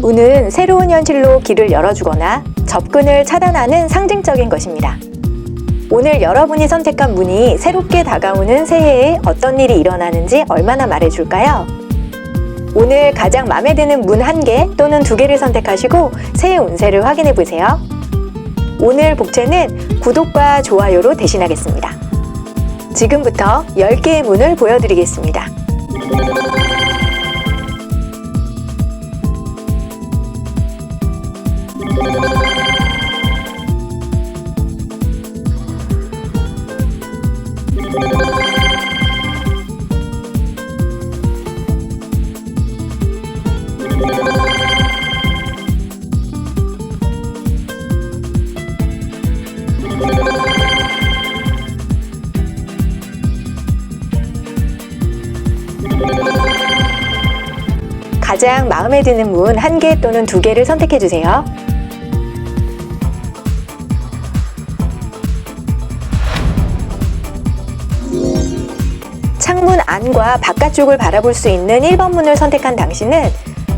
운은 새로운 현실로 길을 열어주거나 접근을 차단하는 상징적인 것입니다. 오늘 여러분이 선택한 문이 새롭게 다가오는 새해에 어떤 일이 일어나는지 얼마나 말해줄까요? 오늘 가장 마음에 드는 문 1개 또는 2개를 선택하시고 새해 운세를 확인해 보세요. 오늘 복채는 구독과 좋아요로 대신하겠습니다. 지금부터 10개의 문을 보여드리겠습니다. 가장 마음에 드는 문 1개 또는 2개를 선택해 주세요. 창문 안과 바깥쪽을 바라볼 수 있는 1번 문을 선택한 당신은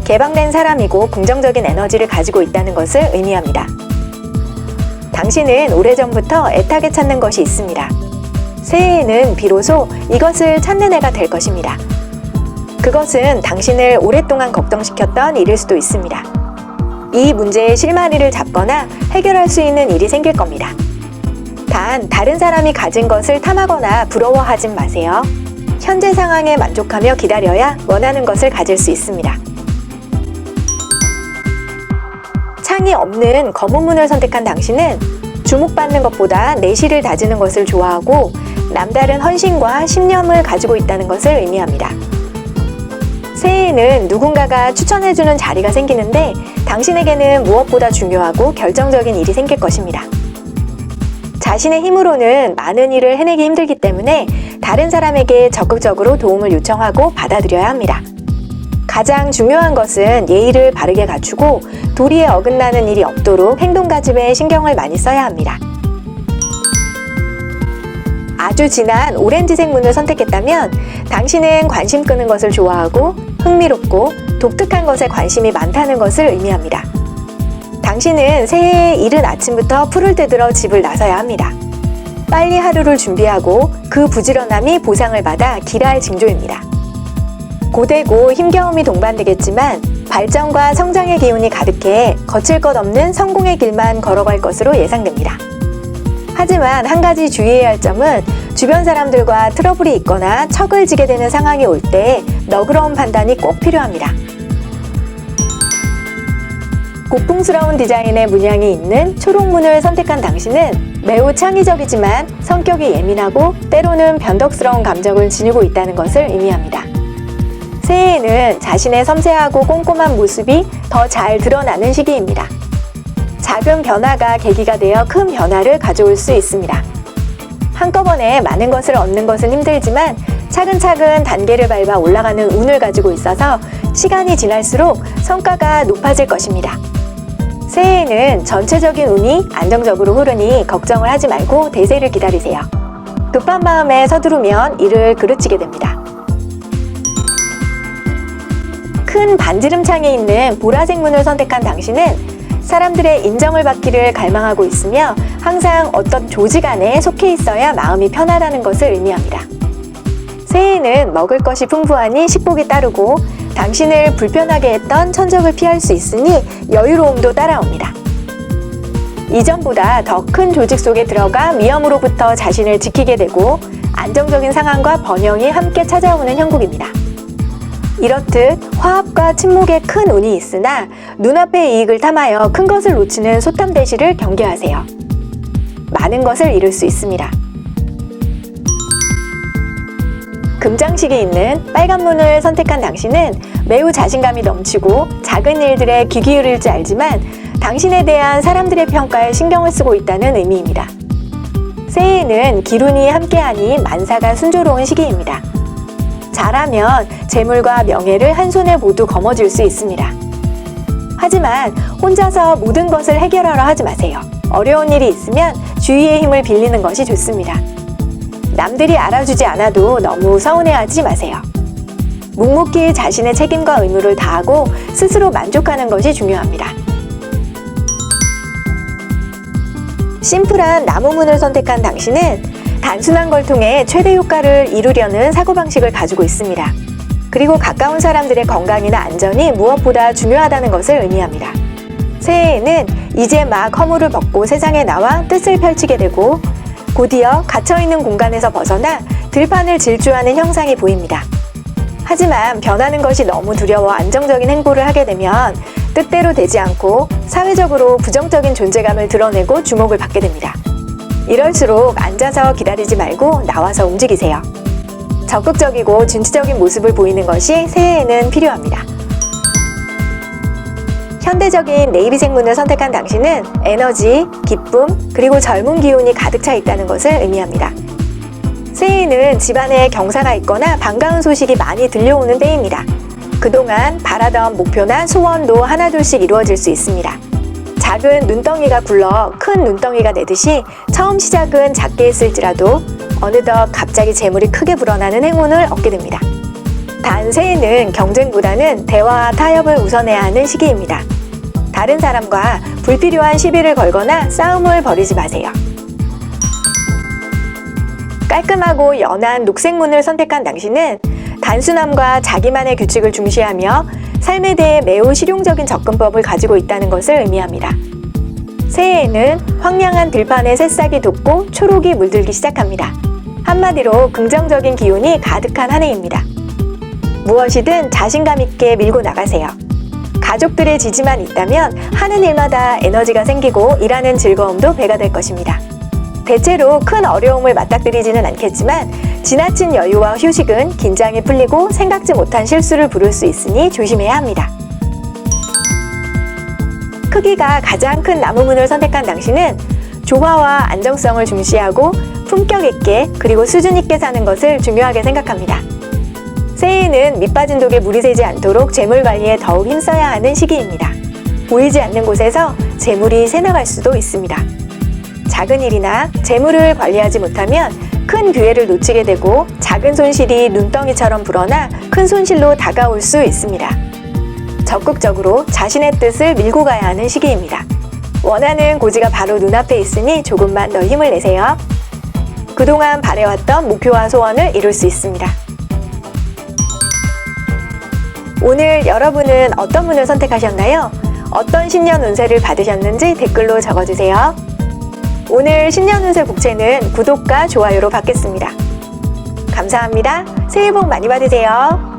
개방된 사람이고 긍정적인 에너지를 가지고 있다는 것을 의미합니다. 당신은 오래전부터 애타게 찾는 것이 있습니다. 새해에는 비로소 이것을 찾는 해가 될 것입니다. 그것은 당신을 오랫동안 걱정시켰던 일일 수도 있습니다. 이 문제의 실마리를 잡거나 해결할 수 있는 일이 생길 겁니다. 단, 다른 사람이 가진 것을 탐하거나 부러워하진 마세요. 현재 상황에 만족하며 기다려야 원하는 것을 가질 수 있습니다. 창이 없는 검은 문을 선택한 당신은 주목받는 것보다 내실을 다지는 것을 좋아하고 남다른 헌신과 신념을 가지고 있다는 것을 의미합니다. 새해에는 누군가가 추천해주는 자리가 생기는데 당신에게는 무엇보다 중요하고 결정적인 일이 생길 것입니다. 자신의 힘으로는 많은 일을 해내기 힘들기 때문에 다른 사람에게 적극적으로 도움을 요청하고 받아들여야 합니다. 가장 중요한 것은 예의를 바르게 갖추고 도리에 어긋나는 일이 없도록 행동가짐에 신경을 많이 써야 합니다. 아주 진한 오렌지색 문을 선택했다면 당신은 관심 끄는 것을 좋아하고 흥미롭고 독특한 것에 관심이 많다는 것을 의미합니다. 당신은 새해에 이른 아침부터 풀을 뜯으러 집을 나서야 합니다. 빨리 하루를 준비하고 그 부지런함이 보상을 받아 기라의 징조입니다. 고되고 힘겨움이 동반되겠지만 발전과 성장의 기운이 가득해 거칠 것 없는 성공의 길만 걸어갈 것으로 예상됩니다. 하지만 한 가지 주의해야 할 점은 주변 사람들과 트러블이 있거나 척을 지게 되는 상황이 올 때 너그러운 판단이 꼭 필요합니다. 고풍스러운 디자인의 문양이 있는 초록문을 선택한 당신은 매우 창의적이지만 성격이 예민하고 때로는 변덕스러운 감정을 지니고 있다는 것을 의미합니다. 새해에는 자신의 섬세하고 꼼꼼한 모습이 더 잘 드러나는 시기입니다. 작은 변화가 계기가 되어 큰 변화를 가져올 수 있습니다. 한꺼번에 많은 것을 얻는 것은 힘들지만 차근차근 단계를 밟아 올라가는 운을 가지고 있어서 시간이 지날수록 성과가 높아질 것입니다. 새해에는 전체적인 운이 안정적으로 흐르니 걱정을 하지 말고 대세를 기다리세요. 급한 마음에 서두르면 일을 그르치게 됩니다. 큰 반지름창에 있는 보라색 문을 선택한 당신은 사람들의 인정을 받기를 갈망하고 있으며 항상 어떤 조직 안에 속해 있어야 마음이 편하다는 것을 의미합니다. 새해에는 먹을 것이 풍부하니 식복이 따르고 당신을 불편하게 했던 천적을 피할 수 있으니 여유로움도 따라옵니다. 이전보다 더 큰 조직 속에 들어가 위험으로부터 자신을 지키게 되고 안정적인 상황과 번영이 함께 찾아오는 형국입니다. 이렇듯 화합과 침묵에 큰 운이 있으나 눈앞의 이익을 탐하여 큰 것을 놓치는 소탐대시를 경계하세요. 많은 것을 잃을 수 있습니다. 금장식이 있는 빨간 문을 선택한 당신은 매우 자신감이 넘치고 작은 일들에 귀 기울일 줄 알지만 당신에 대한 사람들의 평가에 신경을 쓰고 있다는 의미입니다. 새해에는 기운이 함께하니 만사가 순조로운 시기입니다. 잘하면 재물과 명예를 한 손에 모두 거머쥘 수 있습니다. 하지만 혼자서 모든 것을 해결하려 하지 마세요. 어려운 일이 있으면 주위의 힘을 빌리는 것이 좋습니다. 남들이 알아주지 않아도 너무 서운해하지 마세요. 묵묵히 자신의 책임과 의무를 다하고 스스로 만족하는 것이 중요합니다. 심플한 나무문을 선택한 당신은 단순한 걸 통해 최대 효과를 이루려는 사고방식을 가지고 있습니다. 그리고 가까운 사람들의 건강이나 안전이 무엇보다 중요하다는 것을 의미합니다. 새해에는 이제 막 허물을 벗고 세상에 나와 뜻을 펼치게 되고 곧이어 갇혀있는 공간에서 벗어나 들판을 질주하는 형상이 보입니다. 하지만 변하는 것이 너무 두려워 안정적인 행보를 하게 되면 뜻대로 되지 않고 사회적으로 부정적인 존재감을 드러내고 주목을 받게 됩니다. 이럴수록 앉아서 기다리지 말고 나와서 움직이세요. 적극적이고 진취적인 모습을 보이는 것이 새해에는 필요합니다. 현대적인 네이비색 문을 선택한 당신은 에너지, 기쁨, 그리고 젊은 기운이 가득 차 있다는 것을 의미합니다. 새해에는 집안에 경사가 있거나 반가운 소식이 많이 들려오는 때입니다. 그동안 바라던 목표나 소원도 하나둘씩 이루어질 수 있습니다. 작은 눈덩이가 굴러 큰 눈덩이가 되듯이 처음 시작은 작게 했을지라도 어느덧 갑자기 재물이 크게 불어나는 행운을 얻게 됩니다. 단 새해는 경쟁보다는 대화와 타협을 우선해야 하는 시기입니다. 다른 사람과 불필요한 시비를 걸거나 싸움을 벌이지 마세요. 깔끔하고 연한 녹색문을 선택한 당신은 단순함과 자기만의 규칙을 중시하며 삶에 대해 매우 실용적인 접근법을 가지고 있다는 것을 의미합니다. 새해에는 황량한 들판에 새싹이 돋고 초록이 물들기 시작합니다. 한마디로 긍정적인 기운이 가득한 한 해입니다. 무엇이든 자신감 있게 밀고 나가세요. 가족들의 지지만 있다면 하는 일마다 에너지가 생기고 일하는 즐거움도 배가 될 것입니다. 대체로 큰 어려움을 맞닥뜨리지는 않겠지만 지나친 여유와 휴식은 긴장이 풀리고 생각지 못한 실수를 부를 수 있으니 조심해야 합니다. 크기가 가장 큰 나무문을 선택한 당신은 조화와 안정성을 중시하고 품격 있게 그리고 수준 있게 사는 것을 중요하게 생각합니다. 새해에는 밑빠진 독에 물이 새지 않도록 재물 관리에 더욱 힘써야 하는 시기입니다. 보이지 않는 곳에서 재물이 새나갈 수도 있습니다. 작은 일이나 재물을 관리하지 못하면 큰 기회를 놓치게 되고 작은 손실이 눈덩이처럼 불어나 큰 손실로 다가올 수 있습니다. 적극적으로 자신의 뜻을 밀고 가야 하는 시기입니다. 원하는 고지가 바로 눈앞에 있으니 조금만 더 힘을 내세요. 그동안 바래왔던 목표와 소원을 이룰 수 있습니다. 오늘 여러분은 어떤 문을 선택하셨나요? 어떤 신년 운세를 받으셨는지 댓글로 적어주세요. 오늘 신년 운세 복채는 구독과 좋아요로 받겠습니다. 감사합니다. 새해 복 많이 받으세요.